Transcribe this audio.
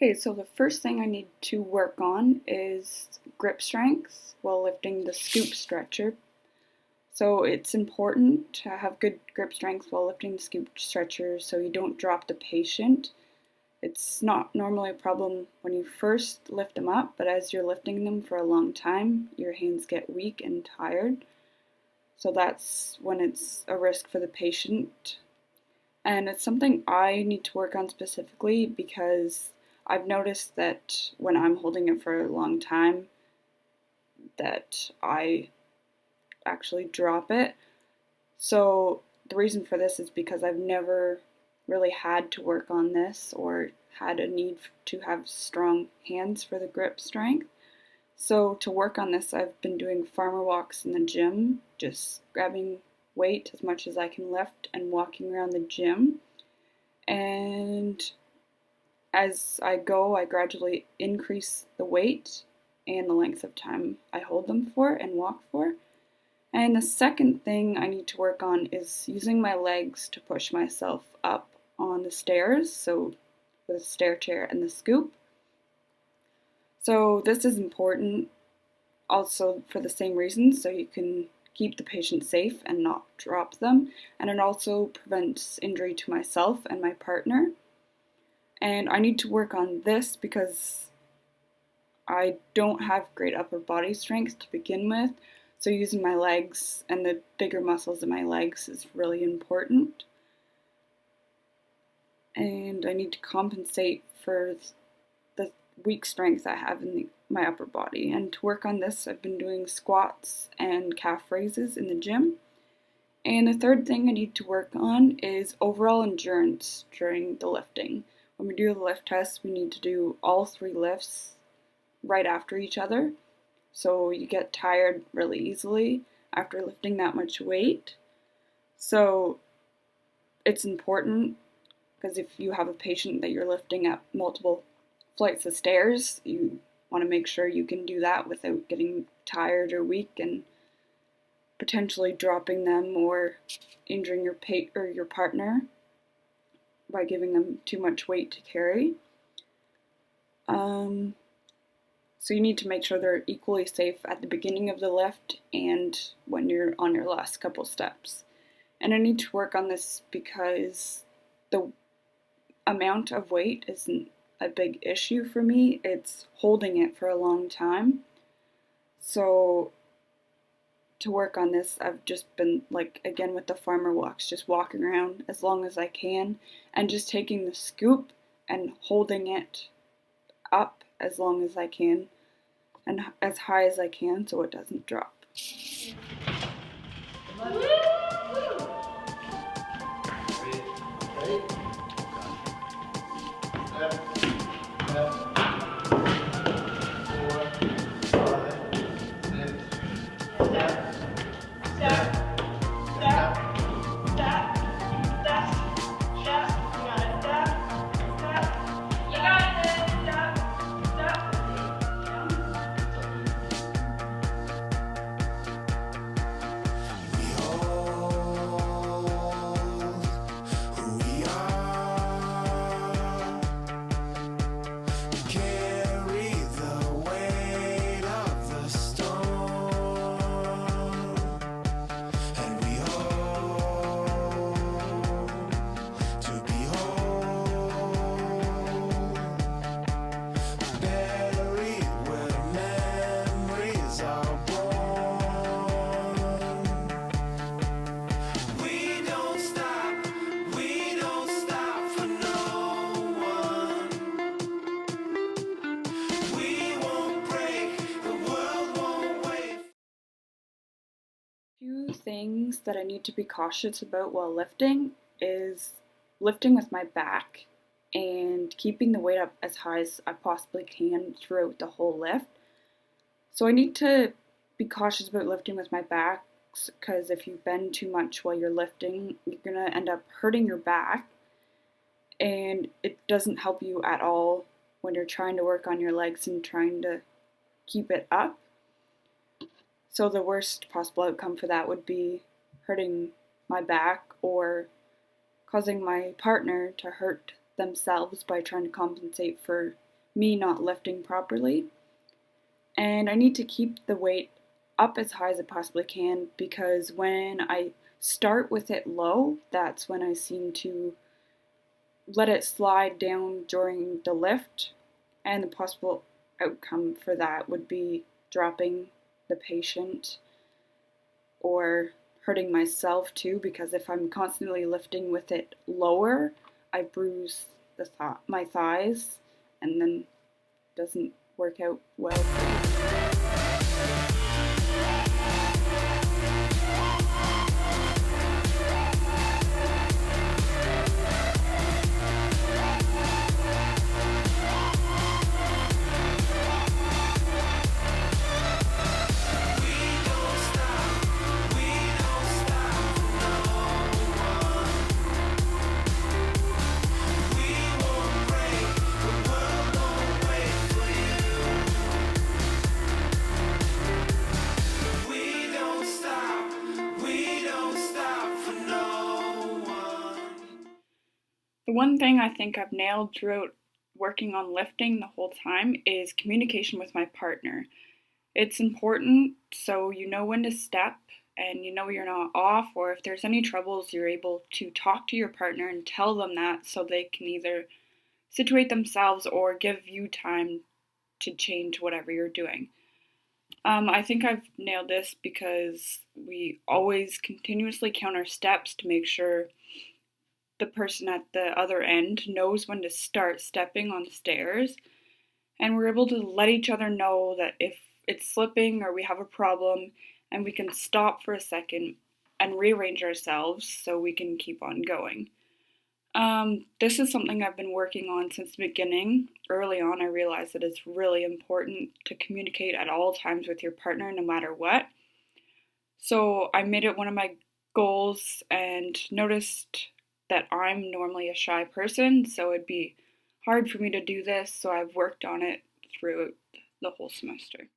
Okay, so the first thing I need to work on is grip strength while lifting the scoop stretcher. So it's important to have good grip strength while lifting the scoop stretcher so you don't drop the patient. It's not normally a problem when you first lift them up, but as you're lifting them for a long time, your hands get weak and tired. So that's when it's a risk for the patient. And it's something I need to work on specifically because I've noticed that when I'm holding it for a long time, that I actually drop it. So the reason for this is because I've never really had to work on this or had a need to have strong hands for the grip strength. So to work on this, I've been doing farmer walks in the gym, just grabbing weight as much as I can lift and walking around the gym. And as I go, I gradually increase the weight and the length of time I hold them for and walk for. And the second thing I need to work on is using my legs to push myself up on the stairs, so with the stair chair and the scoop. So this is important also for the same reasons, so you can keep the patient safe and not drop them, and it also prevents injury to myself and my partner. And I need to work on this because I don't have great upper body strength to begin with, so using my legs and the bigger muscles in my legs is really important. And I need to compensate for the weak strength I have in my upper body. And to work on this, I've been doing squats and calf raises in the gym. And the third thing I need to work on is overall endurance during the lifting. When we do the lift test, we need to do all 3 lifts right after each other. So you get tired really easily after lifting that much weight. So it's important because if you have a patient that you're lifting up multiple flights of stairs, you want to make sure you can do that without getting tired or weak and potentially dropping them or injuring your partner by giving them too much weight to carry. So you need to make sure they're equally safe at the beginning of the lift and when you're on your last couple steps. And I need to work on this because the amount of weight isn't a big issue for me. It's holding it for a long time. So to work on this, I've just been, like, again with the farmer walks, just walking around as long as I can and just taking the scoop and holding it up as long as I can and as high as I can so it doesn't drop. Few things that I need to be cautious about while lifting is lifting with my back and keeping the weight up as high as I possibly can throughout the whole lift. So I need to be cautious about lifting with my back because if you bend too much while you're lifting, you're going to end up hurting your back, and it doesn't help you at all when you're trying to work on your legs and trying to keep it up. So the worst possible outcome for that would be hurting my back or causing my partner to hurt themselves by trying to compensate for me not lifting properly. And I need to keep the weight up as high as I possibly can, because when I start with it low, that's when I seem to let it slide down during the lift, and the possible outcome for that would be dropping the patient or hurting myself too, because if I'm constantly lifting with it lower, I bruise my thighs, and then doesn't work out well for me. The one thing I think I've nailed throughout working on lifting the whole time is communication with my partner. It's important so you know when to step and you know you're not off, or if there's any troubles, you're able to talk to your partner and tell them that so they can either situate themselves or give you time to change whatever you're doing. I think I've nailed this because we always continuously count our steps to make sure the person at the other end knows when to start stepping on the stairs, and we're able to let each other know that if it's slipping or we have a problem, and we can stop for a second and rearrange ourselves so we can keep on going. This is something I've been working on since the beginning. Early on, I realized that it's really important to communicate at all times with your partner, no matter what. So I made it one of my goals and noticed that I'm normally a shy person, so it'd be hard for me to do this, so I've worked on it throughout the whole semester.